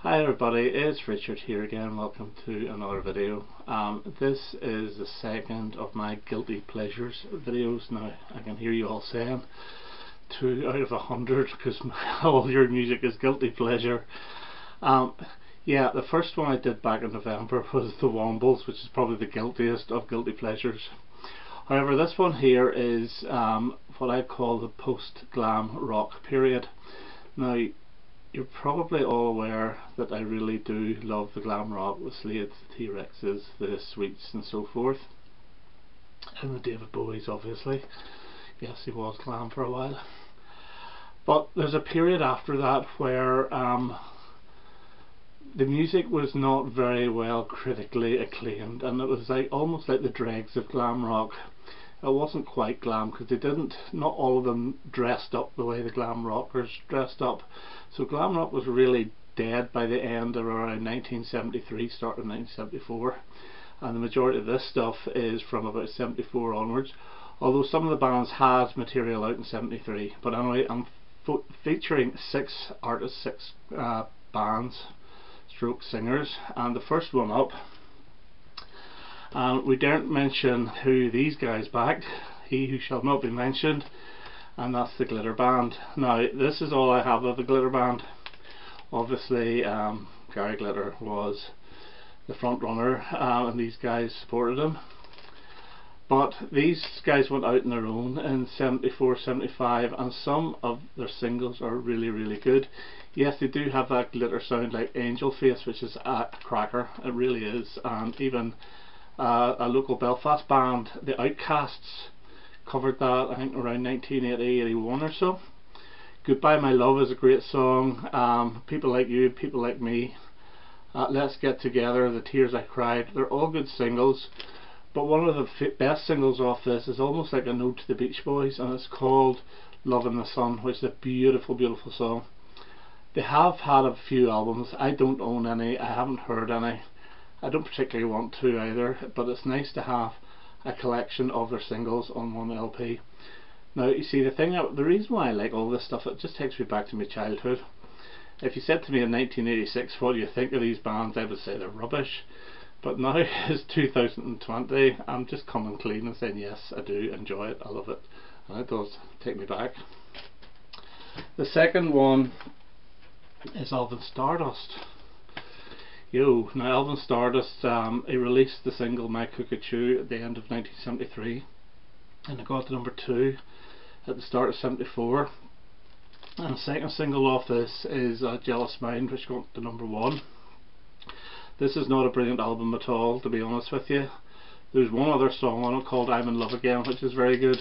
Hi everybody, it's Richard here again. Welcome to another video. This is the second of my guilty pleasures videos. Now I can hear you all saying 2 out of 100 because all your music is guilty pleasure. Yeah, the first one I did back in November was the Wombles, which is probably the guiltiest of guilty pleasures. However, this one here is what I call the post-glam rock period. Now, you're probably all aware that I really do love the glam rock, the Slades, the T-Rexes, the Sweets and so forth. And the David Bowies, obviously. Yes, he was glam for a while. But there's a period after that where the music was not very well critically acclaimed, and it was almost like the dregs of glam rock. It wasn't quite glam because not all of them dressed up the way the glam rockers dressed up. So glam rock was really dead by the end of around 1973, start of 1974, and the majority of this stuff is from about 74 onwards, although some of the bands had material out in 73. But anyway, I'm featuring 6 artists, 6 bands stroke singers, and the first one up, we daren't mention who these guys backed, he who shall not be mentioned, and that's the Glitter Band. Now this is all I have of the Glitter Band. Obviously Gary Glitter was the front runner, and these guys supported him, but these guys went out on their own in 74, 75, and some of their singles are really good. Yes, they do have that glitter sound like Angel Face, which is a cracker, it really is. And even a local Belfast band, the Outcasts, covered that I think around 1980, 81 or so. Goodbye My Love is a great song. People Like You, People Like Me, Let's Get Together, The Tears I Cried, they're all good singles. But one of the best singles off this is almost like a nod to the Beach Boys, and it's called Love in the Sun, which is a beautiful song. They have had a few albums. I don't own any, I haven't heard any. I don't particularly want to either, but it's nice to have a collection of their singles on one LP. Now you see, the reason why I like all this stuff, it just takes me back to my childhood. If you said to me in 1986, what do you think of these bands, I would say they're rubbish. But now it's 2020, I'm just coming clean and saying yes, I do enjoy it, I love it, and it does take me back. The second one is Alva Stardust. Now Alva Stardust, he released the single My Cuckoo at the end of 1973, and it got to number 2 at the start of 74, and the second single off this is Jealous Mind, which got to number 1. This is not a brilliant album at all, to be honest with you. There's one other song on it called I'm in Love Again, which is very good,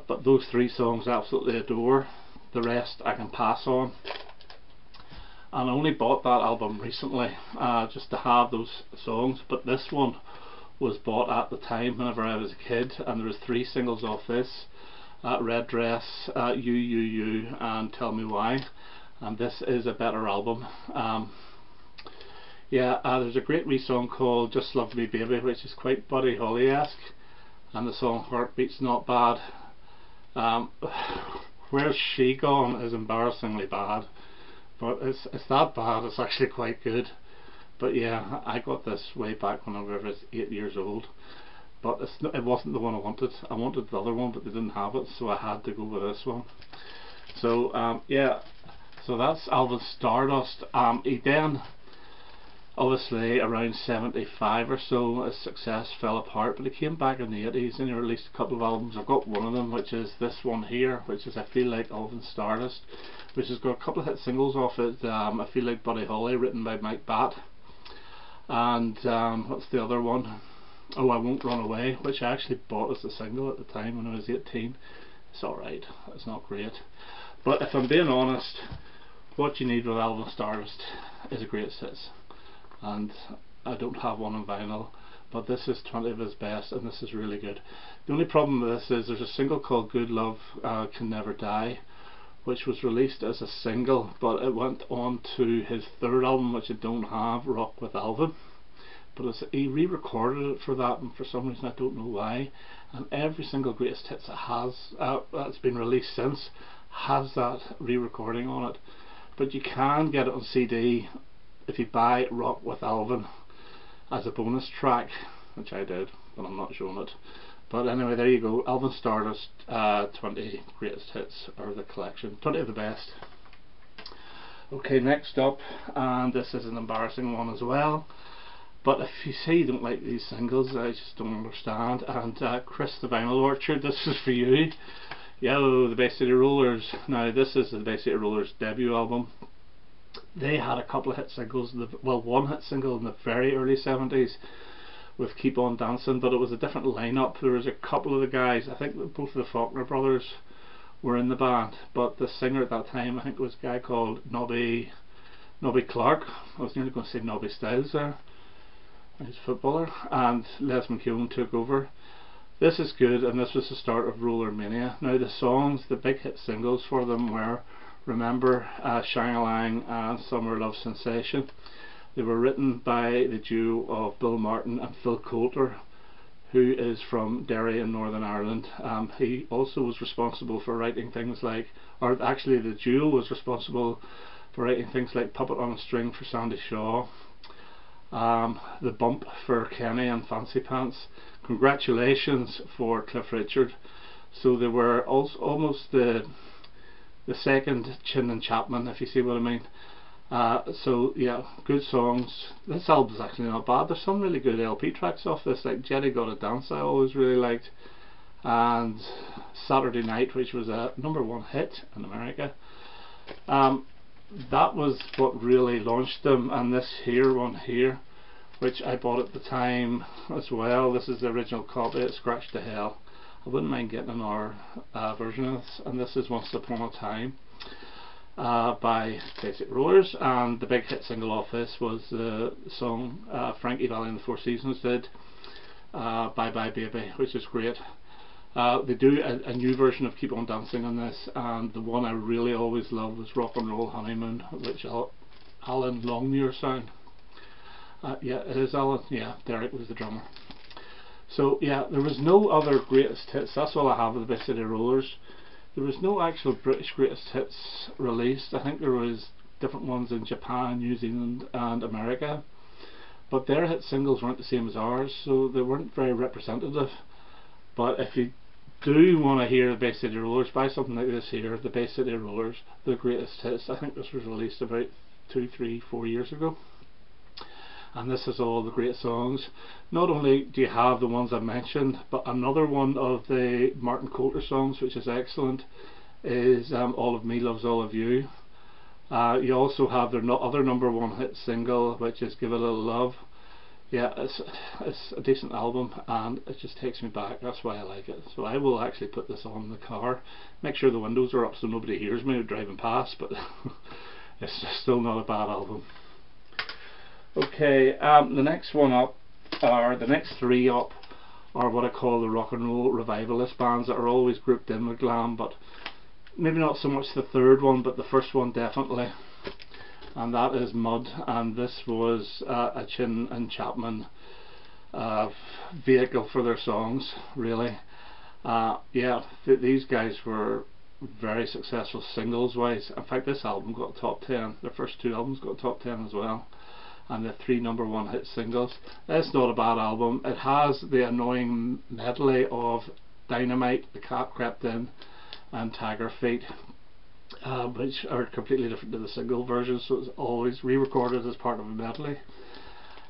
but those 3 songs I absolutely adore. The rest I can pass on. And I only bought that album recently just to have those songs, but this one was bought at the time whenever I was a kid, and there was 3 singles off this, Red Dress, You, and Tell Me Why, and this is a better album. There's a great wee song called Just Love Me Baby, which is quite Buddy Holly-esque, and the song Heartbeat's not bad. Where's She Gone is embarrassingly bad, but it's that bad, it's actually quite good. But yeah, I got this way back when I was 8 years old, but it wasn't the one I wanted. I wanted the other one, but they didn't have it, so I had to go with this one. So so that's Alva Stardust. He then, obviously around 75 or so, his success fell apart, but he came back in the 80s and he released a couple of albums. I've got one of them, which is this one here, which is I Feel Like Alva Stardust, which has got a couple of hit singles off it. I Feel Like Buddy Holly, written by Mike Batt, and what's the other one? Oh, I Won't Run Away, which I actually bought as a single at the time when I was 18. It's alright, it's not great, but if I'm being honest, what you need with Alva Stardust is a great hits, and I don't have one on vinyl, but this is 20 of his best, and this is really good. The only problem with this is there's a single called Good Love Can Never Die, which was released as a single, but it went on to his 3rd album, which I don't have, Rock with Alvin, but he re-recorded it for that, and for some reason I don't know why, and every single greatest hits it has that's been released since has that re-recording on it. But you can get it on CD if you buy Rock with Alvin as a bonus track, which I did, but I'm not showing it. But anyway, there you go, Alva Stardust 20 greatest hits, or the collection, 20 of the best. Okay, next up, and this is an embarrassing one as well, but if you say you don't like these singles, I just don't understand. And Chris the Vinyl Orchard, this is for you. Yo, the Bay City Rollers. Now this is the Bay City Rollers debut album. They had a couple of hit singles, well, one hit single in the very early 70s with Keep On Dancing, but it was a different lineup. There was a couple of the guys, I think both of the Faulkner brothers were in the band, but the singer at that time, I think it was a guy called Nobby Clark. I was nearly going to say Nobby Styles there, he's a footballer, and Les McKeown took over. This is good, and this was the start of Roller Mania. Now the songs, the big hit singles for them were Remember, Shang-a-Lang and Summer Love Sensation. They were written by the duo of Bill Martin and Phil Coulter, who is from Derry in Northern Ireland. He also was responsible for writing things like, or actually the duo was responsible for writing things like Puppet on a String for Sandy Shaw, The Bump for Kenny and Fancy Pants, Congratulations for Cliff Richard. So they were also almost the second Chin and Chapman, if you see what I mean. So yeah, good songs. This album's actually not bad. There's some really good LP tracks off this, like Jenny Gotta Dance I always really liked, and Saturday Night, which was a #1 hit in America. That was what really launched them. And this here one here, which I bought at the time as well, this is the original copy, it's Scratch to Hell. I wouldn't mind getting another version of this, and this is Once Upon a Time by Basic Rollers, and the big hit single off this was the song Frankie Valli and the Four Seasons did, Bye Bye Baby, which is great. They do a new version of Keep On Dancing on this, and the one I really always loved was Rock and Roll Honeymoon, which Alan Longmuir sang. Yeah, it is Alan, yeah, Derek was the drummer. So yeah, there was no other greatest hits. That's all I have of the Bay City Rollers. There was no actual British greatest hits released. I think there was different ones in Japan, New Zealand and America, but their hit singles weren't the same as ours, so they weren't very representative. But if you do want to hear the Bay City Rollers, buy something like this here, the Bay City Rollers, the greatest hits. I think this was released about 2, 3, 4 years ago. And this is all the great songs. Not only do you have the ones I mentioned, but another one of the Martin Coulter songs, which is excellent, is All of Me Loves All of You. You also have their other #1 hit single, which is Give a Little Love. Yeah, it's a decent album, and it just takes me back. That's why I like it. So I will actually put this on in the car. Make sure the windows are up so nobody hears me driving past, but it's still not a bad album. Okay, the next one up, or the next 3 up, are what I call the rock and roll revivalist bands that are always grouped in with glam, but maybe not so much the third one, but the first one definitely, and that is Mud. And this was a Chin and Chapman vehicle for their songs, really. Yeah, these guys were very successful singles wise. In fact, this album got a top 10, their first 2 albums got a top 10 as well, and the 3 #1 hit singles. It's not a bad album. It has the annoying medley of Dynamite, The Cat Crept In and Tiger Feet, which are completely different to the single versions, so it's always re-recorded as part of a medley.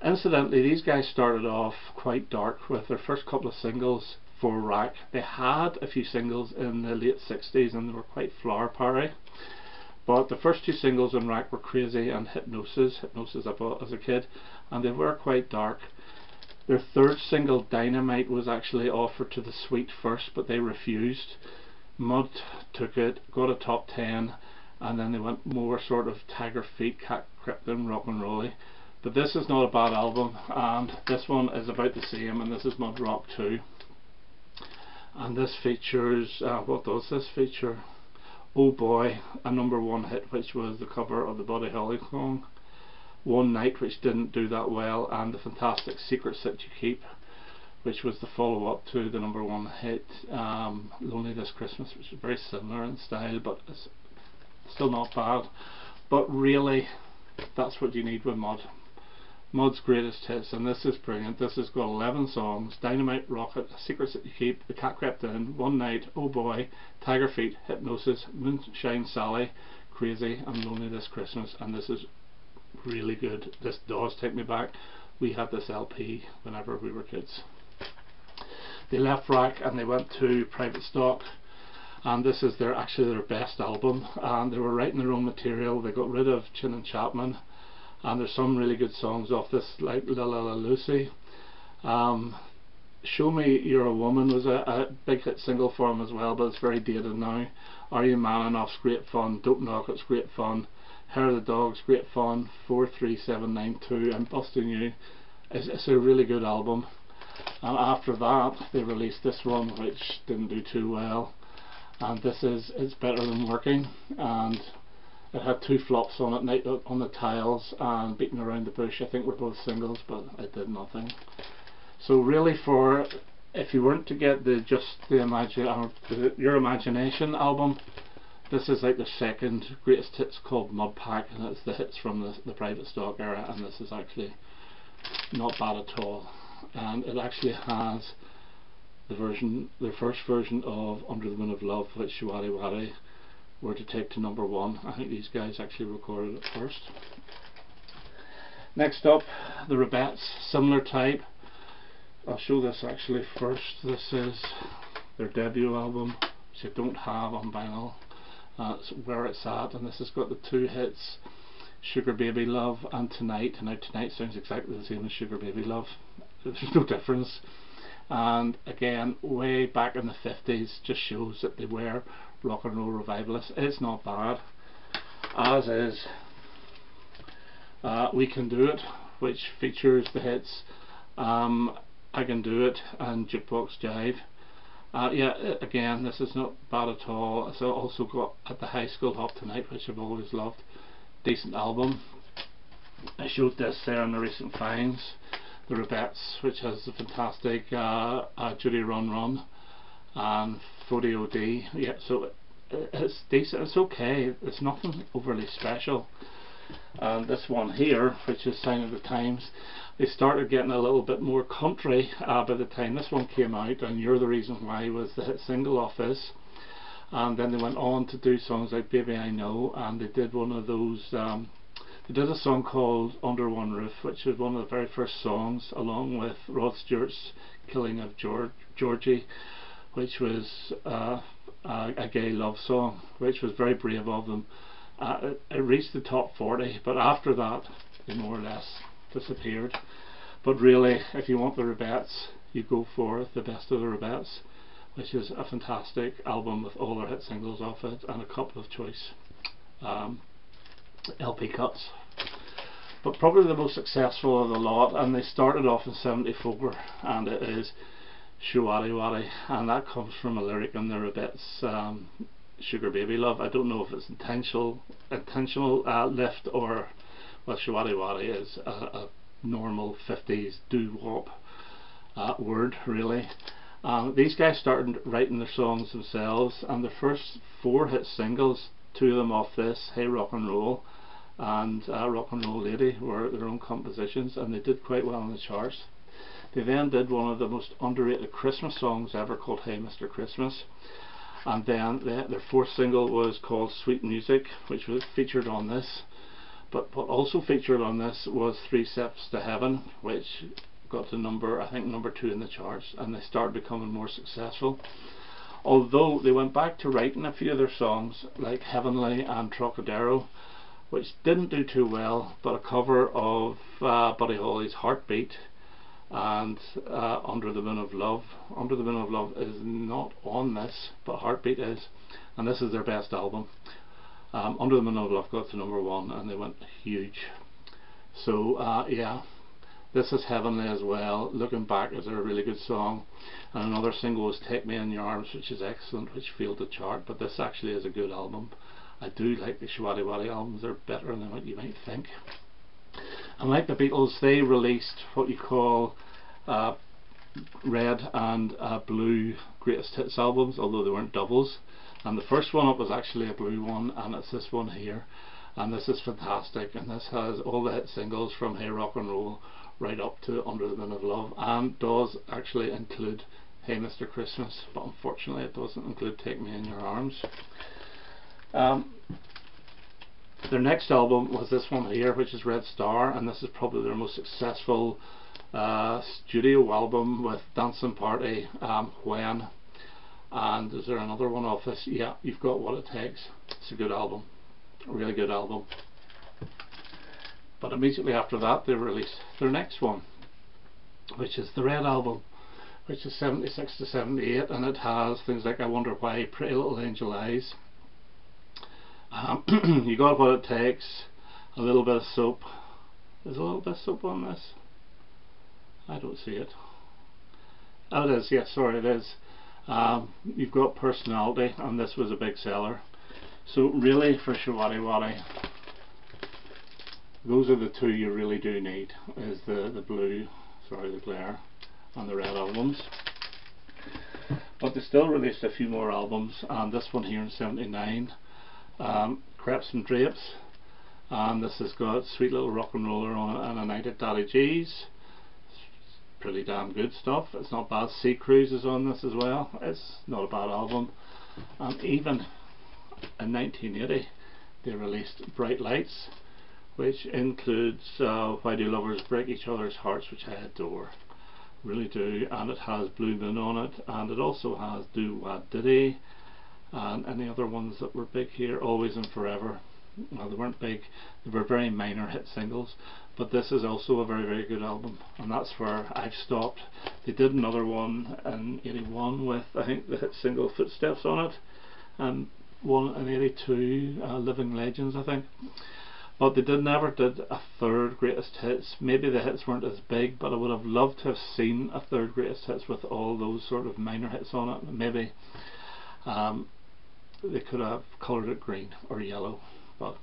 Incidentally, these guys started off quite dark with their first couple of singles for Rack. They had a few singles in the late 60s and they were quite flower powery, but the first 2 singles on Rack were Crazy and Hypnosis I bought as a kid, and they were quite dark. Their third single, Dynamite, was actually offered to the Sweet first, but they refused. Mud took it, got a top 10, and then they went more sort of Tiger Feet, Cat Crept In, rock and rolly. But this is not a bad album, and this one is about the same, and this is Mud Rock 2. And this features, what does this feature? Oh Boy, a #1 hit, which was the cover of the Buddy Holly song, One Night, which didn't do that well, and the fantastic Secrets That You Keep, which was the follow-up to the #1 hit, Lonely This Christmas, which is very similar in style, but it's still not bad. But really, that's what you need with Mod. Mod's greatest hits, and this is brilliant. This has got 11 songs: Dynamite, Rocket, Secrets That You Keep, The Cat Crept In, One Night, Oh Boy, Tiger Feet, Hypnosis, Moonshine Sally, Crazy, and Lonely This Christmas. And this is really good. This does take me back. We had this LP whenever we were kids. They left Rack and they went to Private Stock, and this is actually their best album, and they were writing their own material. They got rid of Chin and Chapman, and there's some really good songs off this, like La La La Lucy. Show Me You're a Woman was a big hit single for him as well, but it's very dated now. Are You Man Enough's great fun. Don't Knock It's great fun. Hair of the Dog's great fun. 43792 and Busting You. It's a really good album. And after that they released this one, which didn't do too well, and this is It's Better Than Working, and it had 2 flops on it, Night on the Tiles and Beating Around the Bush. I think were both singles, but it did nothing. So really, for if you weren't to get Your Imagination album, this is like the second greatest hits, called Modpack, and it's the hits from the Private Stock era, and this is actually not bad at all. And it actually has the first version of Under the Moon of Love, which Shawariwari were to take to #1. I think these guys actually recorded it first. Next up, the Rebets, similar type. I'll show this actually first. This is their debut album, which I don't have on vinyl. It's Where It's At, and this has got the 2 hits, Sugar Baby Love and Tonight. And now Tonight sounds exactly the same as Sugar Baby Love. There's no difference. And again, way back in the 50s, just shows that they were rock and roll revivalists. It's not bad, as is We Can Do It, which features the hits I Can Do It and Jukebox Jive. Yeah, again, this is not bad at all. It's also got At the High School Hop Tonight, which I've always loved. Decent album. I showed this there in the recent finds. The Robettes, which has the fantastic Judy Run Run and 40 OD. Yeah, so it's decent, it's okay, it's nothing overly special. And this one here, which is Sign of the Times, they started getting a little bit more country by the time this one came out, and You're the Reason Why was the hit single off this. And then they went on to do songs like Baby I Know, and they did one of those they did a song called Under One Roof, which was one of the very first songs, along with Rod Stewart's Killing of Georgie, which was a gay love song, which was very brave of them. It reached the top 40, but after that they more or less disappeared. But really, if you want the Robettes, you go for the Best of the Robettes, which is a fantastic album with all their hit singles off it and a couple of choice LP cuts. But probably the most successful of the lot, and they started off in '74, and it is Shawariwari, and that comes from a lyric in the Rebets, Sugar Baby Love. I don't know if it's intentional lift, or, well, Shawariwari is a normal 50s doo-wop word, really. These guys started writing their songs themselves, and the first 4 hit singles, 2 of them off this, Hey Rock and Roll and Rock and Roll Lady, were their own compositions, and they did quite well in the charts. They then did one of the most underrated Christmas songs ever, called Hey Mr. Christmas, and then their 4th single was called Sweet Music, which was featured on this. But what also featured on this was 3 Steps to Heaven, which got to I think number 2 in the charts, and they started becoming more successful. Although they went back to writing a few of their songs, like Heavenly and Trocadero, which didn't do too well, but a cover of Buddy Holly's Heartbeat and Under the Moon of Love. Under the Moon of Love is not on this, but Heartbeat is, and this is their best album. Under the Moon of Love got to #1, and they went huge. So yeah, this is Heavenly as well. Looking Back is a really good song, and another single was Take Me in Your Arms, which is excellent, which failed to chart, but this actually is a good album. I do like the Shawariwari albums, they're better than what you might think. And like the Beatles, they released what you call red and blue greatest hits albums, although they weren't doubles. And the first one up was actually a blue one, and it's this one here. and this is fantastic, and this has all the hit singles from Hey Rock and Roll right up to Under the Moon of Love, and does actually include Hey Mr. Christmas, but unfortunately it doesn't include Take Me in Your Arms. Their next album was this one here, which is Red Star, and this is probably their most successful studio album with Dancing Party, When, and is there another one off this? Yeah, You've Got What It Takes. It's a good album, a really good album. But immediately after that they released their next one, which is the Red Album, which is 76 to 78, and it has things like I Wonder Why, Pretty Little Angel Eyes, You Got What It Takes, A Little Bit of Soap. Is a little bit of soap on this? I don't see it. Oh, it is, yes, sorry, it is. You've Got Personality, and this was a big seller. So really for Shawariwari, those are the two you really do need, is the Glare and the Red albums. But they still released a few more albums, and this one here in 79, Crepes and Drapes, and this has got Sweet Little Rock and Roller on it and A Night at Daddy G's. Pretty damn good stuff. It's not bad. Sea Cruise is on this as well. It's not a bad album. And even in 1980 they released Bright Lights, which includes Why Do Lovers Break Each Other's Hearts, which I adore, really do, and it has Blue Moon on it, and it also has Do Wad Diddy, and any other ones that were big here, Always and Forever. Well, they weren't big, they were very minor hit singles, but this is also a very, very good album, and that's where I've stopped. They did another one in 81 with, I think, the hit single Footsteps on it, and one in 82, Living Legends, I think. But they never did a third greatest hits. Maybe the hits weren't as big, but I would have loved to have seen a third greatest hits with all those sort of minor hits on it. Maybe they could have coloured it green or yellow. But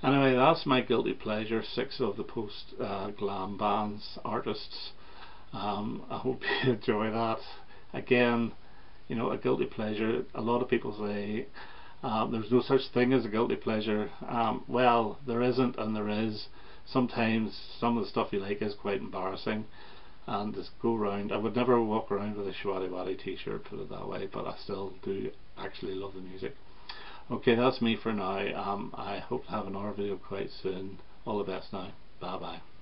anyway, that's my guilty pleasure, 6 of the post glam bands, artists. I hope you enjoy that. Again, you know, a guilty pleasure, a lot of people say there's no such thing as a guilty pleasure. Well, there isn't, and there is. Sometimes some of the stuff you like is quite embarrassing, and just go around. I would never walk around with a Shawariwari t-shirt, put it that way, but I still do actually love the music. Okay, that's me for now. I hope to have another video quite soon. All the best now. Bye bye.